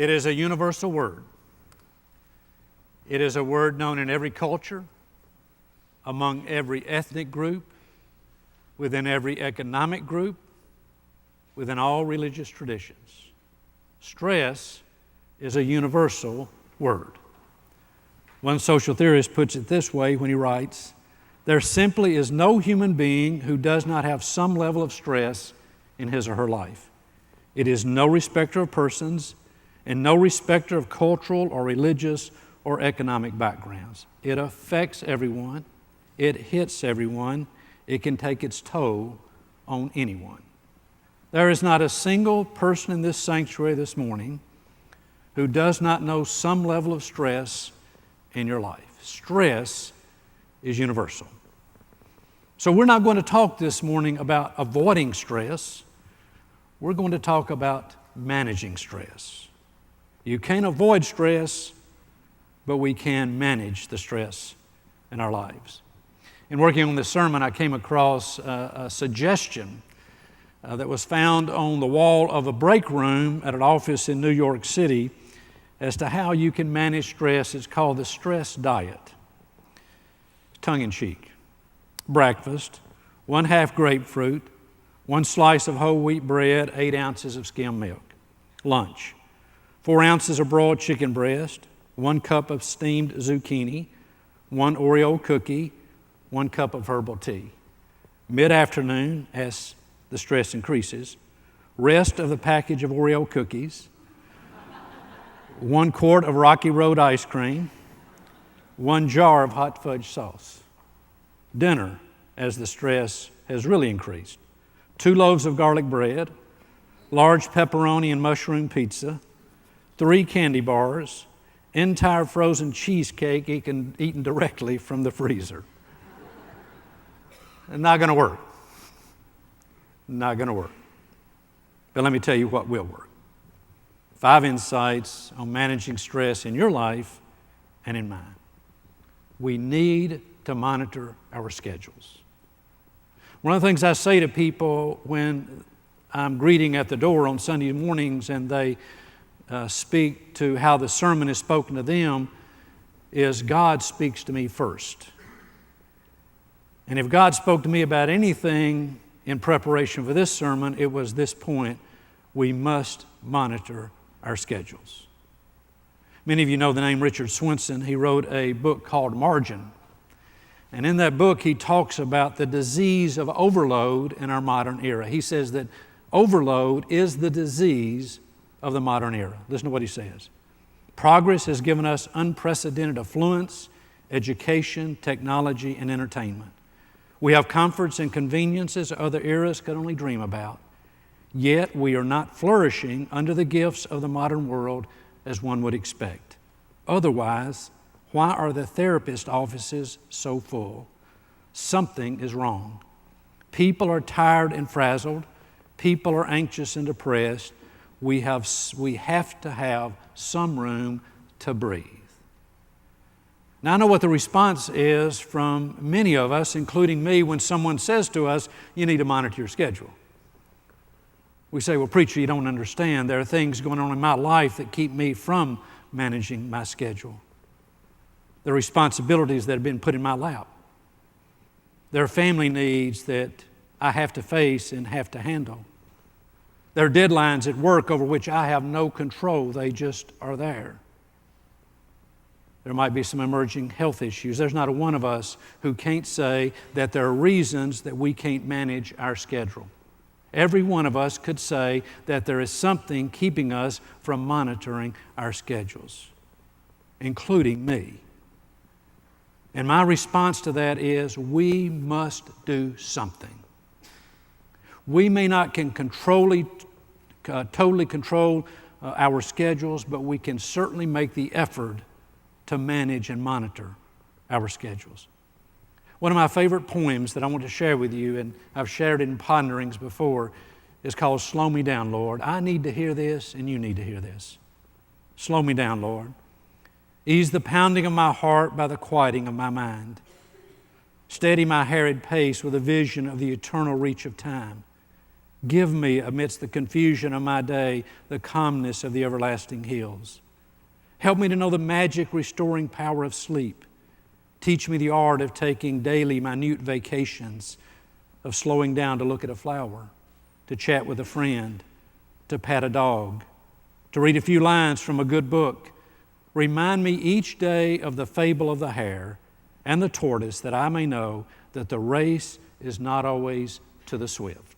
It is a universal word. It is a word known in every culture, among every ethnic group, within every economic group, within all religious traditions. Stress is a universal word. One social theorist puts it this way when he writes, "There simply is no human being who does not have some level of stress in his or her life. It is no respecter of persons and no respecter of cultural or religious or economic backgrounds. It affects everyone. It hits everyone. It can take its toll on anyone." There is not a single person in this sanctuary this morning who does not know some level of stress in your life. Stress is universal. So we're not going to talk this morning about avoiding stress. We're going to talk about managing stress. You can't avoid stress, but we can manage the stress in our lives. In working on this sermon, I came across a suggestion that was found on the wall of a break room at an office in New York City as to how you can manage stress. It's called the stress diet. Tongue-in-cheek. Breakfast, 1/2 grapefruit, 1 slice of whole wheat bread, 8 ounces of skim milk. Lunch, 4 ounces of broiled chicken breast, 1 cup of steamed zucchini, 1 Oreo cookie, 1 cup of herbal tea. Mid-afternoon, as the stress increases, rest of the package of Oreo cookies, 1 quart of Rocky Road ice cream, 1 jar of hot fudge sauce. Dinner, as the stress has really increased, 2 loaves of garlic bread, large pepperoni and mushroom pizza, 3 candy bars, entire frozen cheesecake eaten directly from the freezer. Not going to work. Not going to work. But let me tell you what will work. 5 insights on managing stress in your life and in mine. We need to monitor our schedules. One of the things I say to people when I'm greeting at the door on Sunday mornings and they speak to how the sermon is spoken to them is God speaks to me first. And if God spoke to me about anything in preparation for this sermon, it was this point: we must monitor our schedules. Many of you know the name Richard Swenson. He wrote a book called Margin. And in that book, he talks about the disease of overload in our modern era. He says that overload is the disease of the modern era. Listen to what he says. Progress has given us unprecedented affluence, education, technology, and entertainment. We have comforts and conveniences other eras could only dream about. Yet we are not flourishing under the gifts of the modern world as one would expect. Otherwise, why are the therapist offices so full? Something is wrong. People are tired and frazzled. People are anxious and depressed. We have to have some room to breathe. Now, I know what the response is from many of us, including me, when someone says to us, "You need to monitor your schedule." We say, "Well, preacher, you don't understand. There are things going on in my life that keep me from managing my schedule. There are responsibilities that have been put in my lap. There are family needs that I have to face and have to handle. There are deadlines at work over which I have no control. They just are there. There might be some emerging health issues. There's not a one of us who can't say that there are reasons that we can't manage our schedule. Every one of us could say that there is something keeping us from monitoring our schedules, including me. And my response to that is we must do something. We may not can totally control our schedules, but we can certainly make the effort to manage and monitor our schedules. One of my favorite poems that I want to share with you, and I've shared it in ponderings before, is called "Slow Me Down, Lord." I need to hear this, and you need to hear this. Slow me down, Lord. Ease the pounding of my heart by the quieting of my mind. Steady my harried pace with a vision of the eternal reach of time. Give me, amidst the confusion of my day, the calmness of the everlasting hills. Help me to know the magic restoring power of sleep. Teach me the art of taking daily minute vacations, of slowing down to look at a flower, to chat with a friend, to pat a dog, to read a few lines from a good book. Remind me each day of the fable of the hare and the tortoise, that I may know that the race is not always to the swift.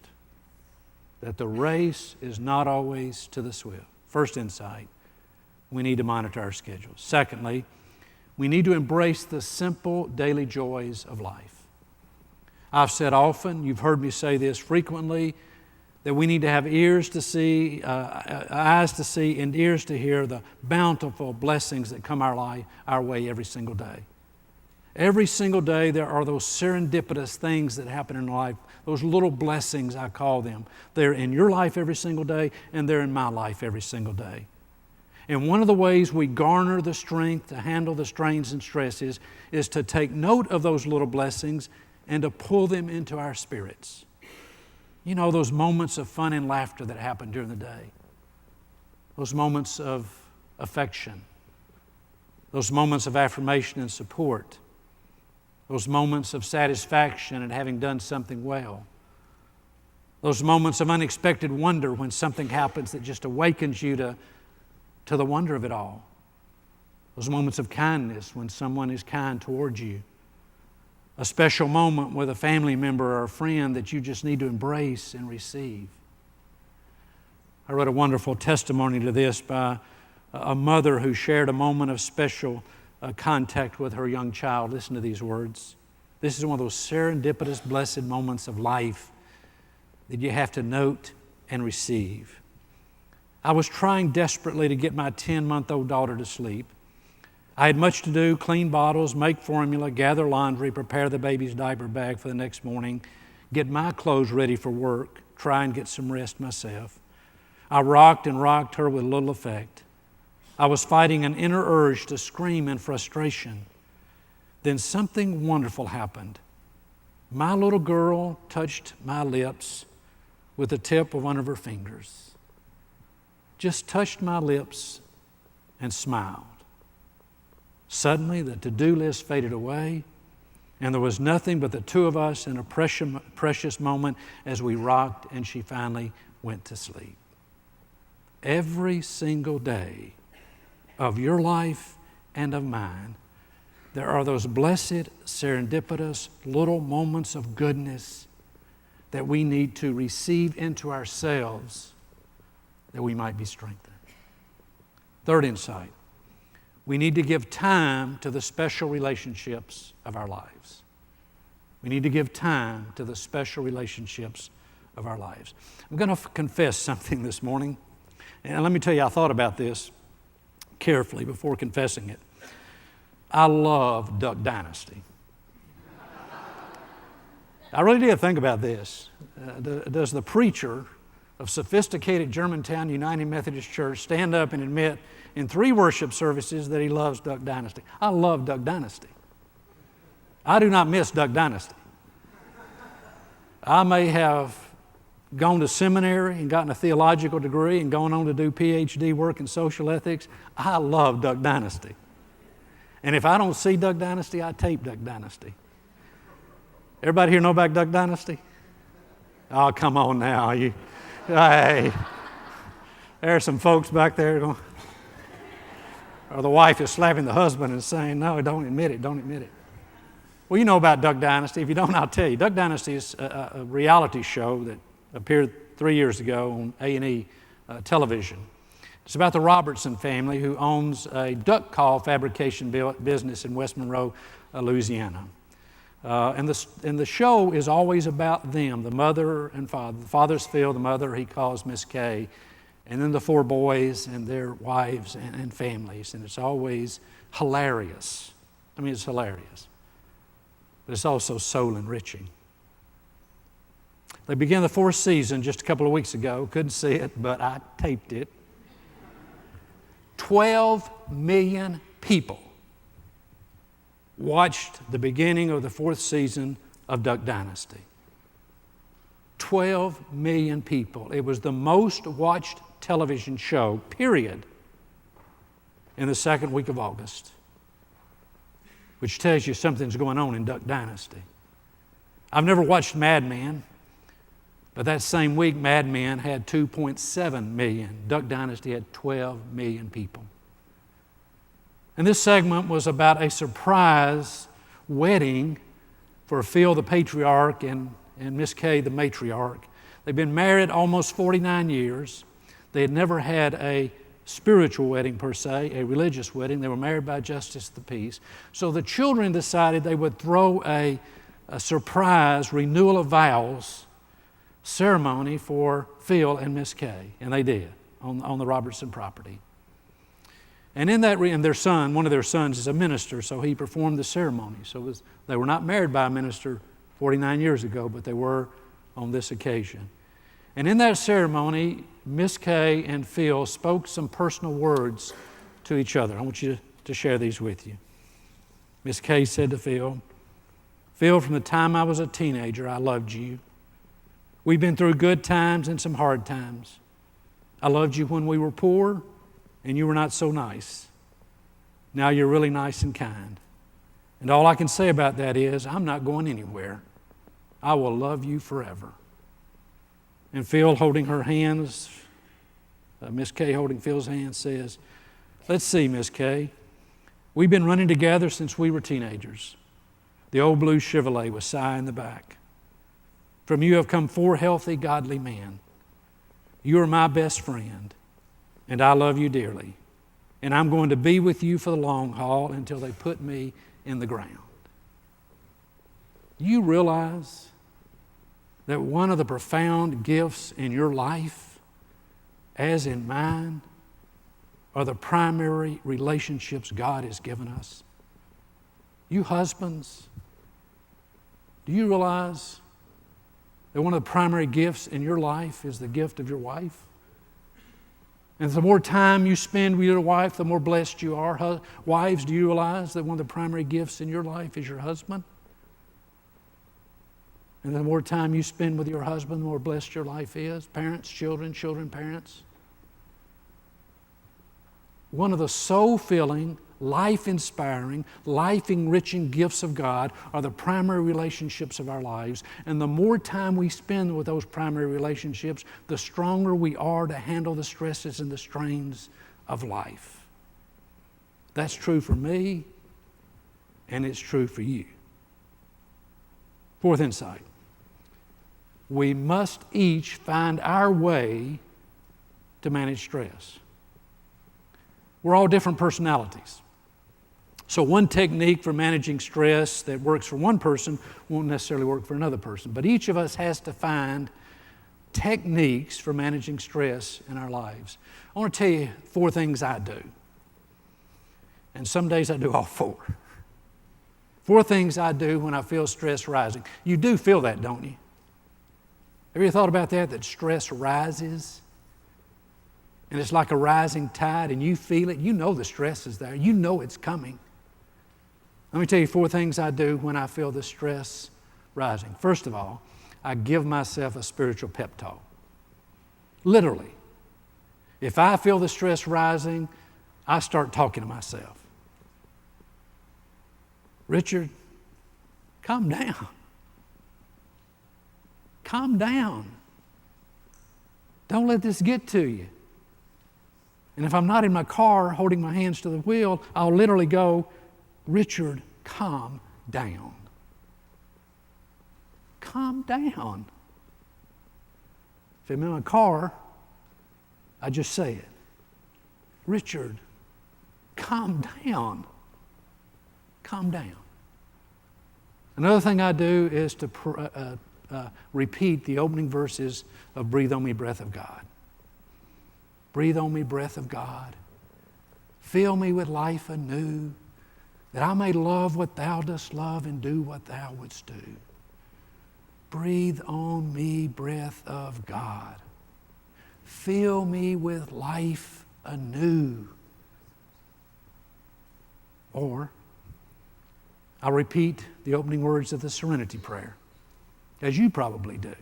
That the race is not always to the swift. First insight, we need to monitor our schedules. Secondly, we need to embrace the simple daily joys of life. I've said often, you've heard me say this frequently, that we need to have ears to see, eyes to see, and ears to hear the bountiful blessings that come our way every single day. Every single day there are those serendipitous things that happen in life, those little blessings, I call them. They're in your life every single day, and they're in my life every single day. And one of the ways we garner the strength to handle the strains and stresses is to take note of those little blessings and to pull them into our spirits. You know, those moments of fun and laughter that happen during the day. Those moments of affection. Those moments of affirmation and support. Those moments of satisfaction at having done something well. Those moments of unexpected wonder when something happens that just awakens you to the wonder of it all. Those moments of kindness when someone is kind towards you. A special moment with a family member or a friend that you just need to embrace and receive. I read a wonderful testimony to this by a mother who shared a moment of special contact with her young child. Listen to these words. This is one of those serendipitous, blessed moments of life that you have to note and receive. I was trying desperately to get my 10-month-old daughter to sleep. I had much to do: clean bottles, make formula, gather laundry, prepare the baby's diaper bag for the next morning, get my clothes ready for work, try and get some rest myself. I rocked and rocked her with little effect. I was fighting an inner urge to scream in frustration. Then something wonderful happened. My little girl touched my lips with the tip of one of her fingers. Just touched my lips and smiled. Suddenly, the to-do list faded away, and there was nothing but the two of us in a precious moment as we rocked and she finally went to sleep. Every single day of your life and of mine, there are those blessed, serendipitous little moments of goodness that we need to receive into ourselves that we might be strengthened. Third insight, we need to give time to the special relationships of our lives. We need to give time to the special relationships of our lives. I'm going to confess something this morning. And let me tell you, I thought about this carefully before confessing it. I love Duck Dynasty. I really did think about this. Does the preacher of sophisticated Germantown United Methodist Church stand up and admit in 3 worship services that he loves Duck Dynasty? I love Duck Dynasty. I do not miss Duck Dynasty. I may have gone to seminary and gotten a theological degree and gone on to do PhD work in social ethics. I love Duck Dynasty. And if I don't see Duck Dynasty, I tape Duck Dynasty. Everybody here know about Duck Dynasty? Oh, come on now. Hey, there are some folks back there going, or the wife is slapping the husband and saying, no, don't admit it, don't admit it. Well, you know about Duck Dynasty. If you don't, I'll tell you. Duck Dynasty is a reality show that appeared 3 years ago on A&E television. It's about the Robertson family who owns a duck call fabrication business in West Monroe, Louisiana. And the show is always about them, the mother and father. The father's Phil, the mother he calls Miss Kay, and then the 4 boys and their wives and families. And it's always hilarious. I mean, it's hilarious. But it's also soul enriching. They began the 4th season just a couple of weeks ago. Couldn't see it, but I taped it. 12 million people watched the beginning of the 4th season of Duck Dynasty. 12 million people. It was the most watched television show, period, in the second week of August, which tells you something's going on in Duck Dynasty. I've never watched Mad Men, but that same week, Mad Men had 2.7 million. Duck Dynasty had 12 million people. And this segment was about a surprise wedding for Phil, the patriarch, and Miss Kay, the matriarch. They'd been married almost 49 years. They had never had a spiritual wedding per se, a religious wedding. They were married by justice of the peace. So the children decided they would throw a surprise renewal of vows ceremony for Phil and Miss Kay, and they did on the Robertson property. And in that, and their son, one of their sons is a minister, so he performed the ceremony. So they were not married by a minister 49 years ago, but they were on this occasion. And in that ceremony, Miss Kay and Phil spoke some personal words to each other. I want you to share these with you. Miss Kay said to Phil, "Phil, from the time I was a teenager, I loved you. We've been through good times and some hard times. I loved you when we were poor and you were not so nice. Now you're really nice and kind. And all I can say about that is I'm not going anywhere. I will love you forever." And Phil, holding her hands, Miss Kay holding Phil's hand, says, "Let's see, Miss Kay. We've been running together since we were teenagers. The old blue Chevrolet with Si in the back. From you have come 4 healthy, godly men. You are my best friend, and I love you dearly. And I'm going to be with you for the long haul until they put me in the ground." You realize that one of the profound gifts in your life, as in mine, are the primary relationships God has given us. You husbands, do you realize that one of the primary gifts in your life is the gift of your wife? And the more time you spend with your wife, the more blessed you are. Wives, do you realize that one of the primary gifts in your life is your husband? And the more time you spend with your husband, the more blessed your life is. Parents, children, parents. One of the soul-filling, life-inspiring, life-enriching gifts of God are the primary relationships of our lives. And the more time we spend with those primary relationships, the stronger we are to handle the stresses and the strains of life. That's true for me, and it's true for you. Fourth insight. We must each find our way to manage stress. We're all different personalities. So one technique for managing stress that works for one person won't necessarily work for another person. But each of us has to find techniques for managing stress in our lives. I want to tell you 4 things I do. And some days I do all 4. 4 things I do when I feel stress rising. You do feel that, don't you? Have you ever thought about that stress rises? And it's like a rising tide, and you feel it. You know the stress is there. You know it's coming. Let me tell you 4 things I do when I feel the stress rising. First of all, I give myself a spiritual pep talk. Literally. If I feel the stress rising, I start talking to myself. "Richard, calm down. Calm down. Don't let this get to you." And if I'm not in my car holding my hands to the wheel, I'll literally go, "Richard, calm down. Calm down." If I'm in my car, I just say it. "Richard, calm down. Calm down." Another thing I do is to repeat the opening verses of "Breathe on Me, Breath of God." Breathe on me, breath of God. Fill me with life anew, that I may love what thou dost love and do what thou wouldst do. Breathe on me, breath of God. Fill me with life anew. Or I'll repeat the opening words of the Serenity Prayer, as you probably do.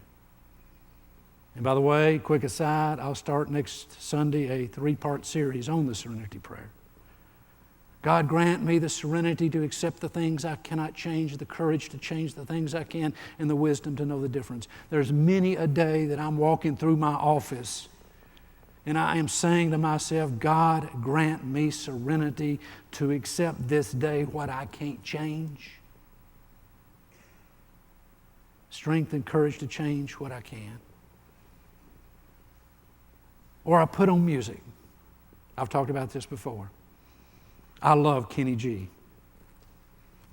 And by the way, quick aside, I'll start next Sunday a 3-part series on the serenity prayer. God, grant me the serenity to accept the things I cannot change, the courage to change the things I can, and the wisdom to know the difference. There's many a day that I'm walking through my office and I am saying to myself, God, grant me serenity to accept this day what I can't change. Strength and courage to change what I can. Or I put on music. I've talked about this before. I love Kenny G.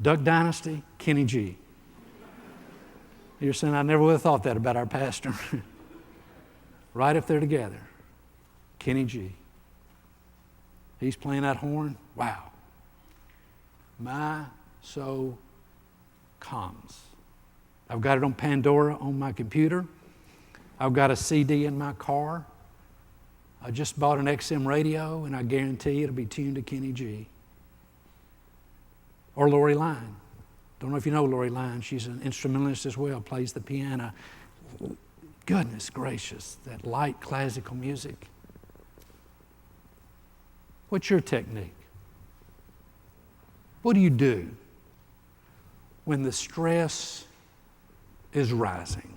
Duck Dynasty, Kenny G. You're saying, I never would have thought that about our pastor. Right up there together. Kenny G. He's playing that horn. Wow. My soul calms. I've got it on Pandora on my computer. I've got a CD in my car. I just bought an XM radio, and I guarantee it'll be tuned to Kenny G. Or Lori Line. Don't know if you know Lori Line. She's an instrumentalist as well, plays the piano. Goodness gracious, that light classical music. What's your technique? What do you do when the stress is rising?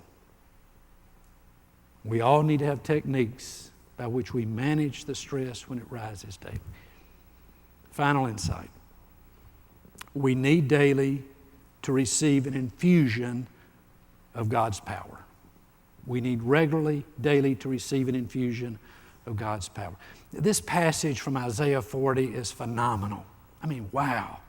We all need to have techniques by which we manage the stress when it rises daily. Final insight. We need daily to receive an infusion of God's power. We need regularly, daily, to receive an infusion of God's power. This passage from Isaiah 40 is phenomenal. I mean, wow.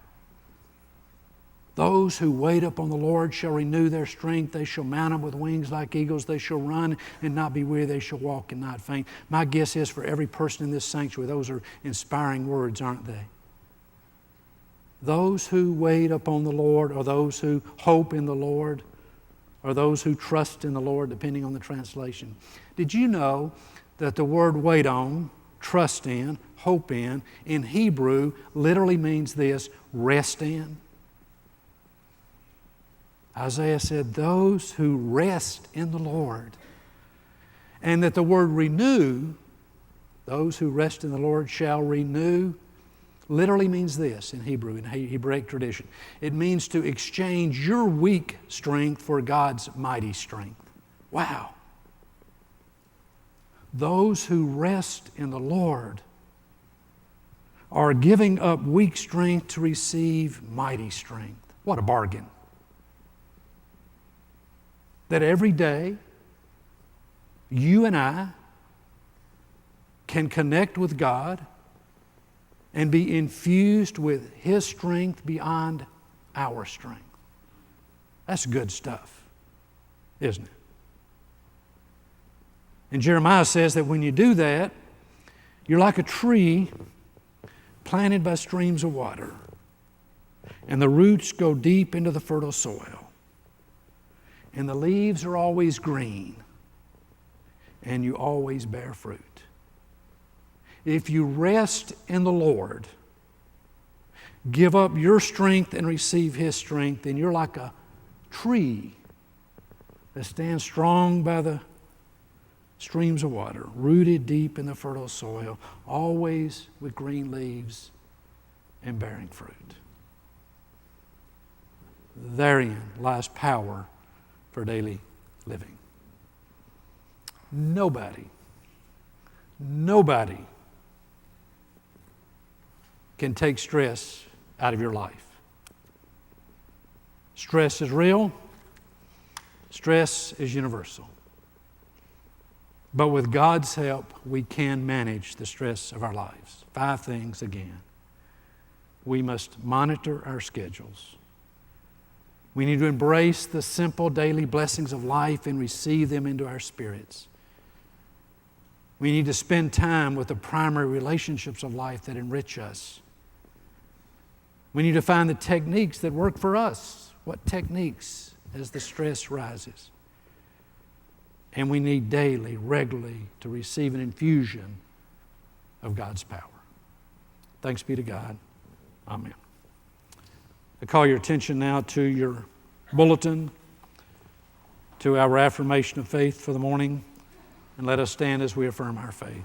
Those who wait upon the Lord shall renew their strength. They shall mount up with wings like eagles. They shall run and not be weary. They shall walk and not faint. My guess is for every person in this sanctuary, those are inspiring words, aren't they? Those who wait upon the Lord, or those who hope in the Lord, or those who trust in the Lord, depending on the translation. Did you know that the word wait on, trust in, hope in Hebrew literally means this: rest in? Isaiah said, those who rest in the Lord. And that the word renew, those who rest in the Lord shall renew, literally means this in Hebrew, in Hebraic tradition. It means to exchange your weak strength for God's mighty strength. Wow. Those who rest in the Lord are giving up weak strength to receive mighty strength. What a bargain. That every day, you and I can connect with God and be infused with His strength beyond our strength. That's good stuff, isn't it? And Jeremiah says that when you do that, you're like a tree planted by streams of water, and the roots go deep into the fertile soil, and the leaves are always green, and you always bear fruit. If you rest in the Lord, give up your strength and receive His strength, then you're like a tree that stands strong by the streams of water, rooted deep in the fertile soil, always with green leaves and bearing fruit. Therein lies power for daily living. Nobody can take stress out of your life. Stress is real. Stress is universal. But with God's help, we can manage the stress of our lives. 5 things again. We must monitor our schedules. We need to embrace the simple daily blessings of life and receive them into our spirits. We need to spend time with the primary relationships of life that enrich us. We need to find the techniques that work for us. What techniques as the stress rises? And we need daily, regularly, to receive an infusion of God's power. Thanks be to God. Amen. I call your attention now to your bulletin, to our affirmation of faith for the morning. And let us stand as we affirm our faith.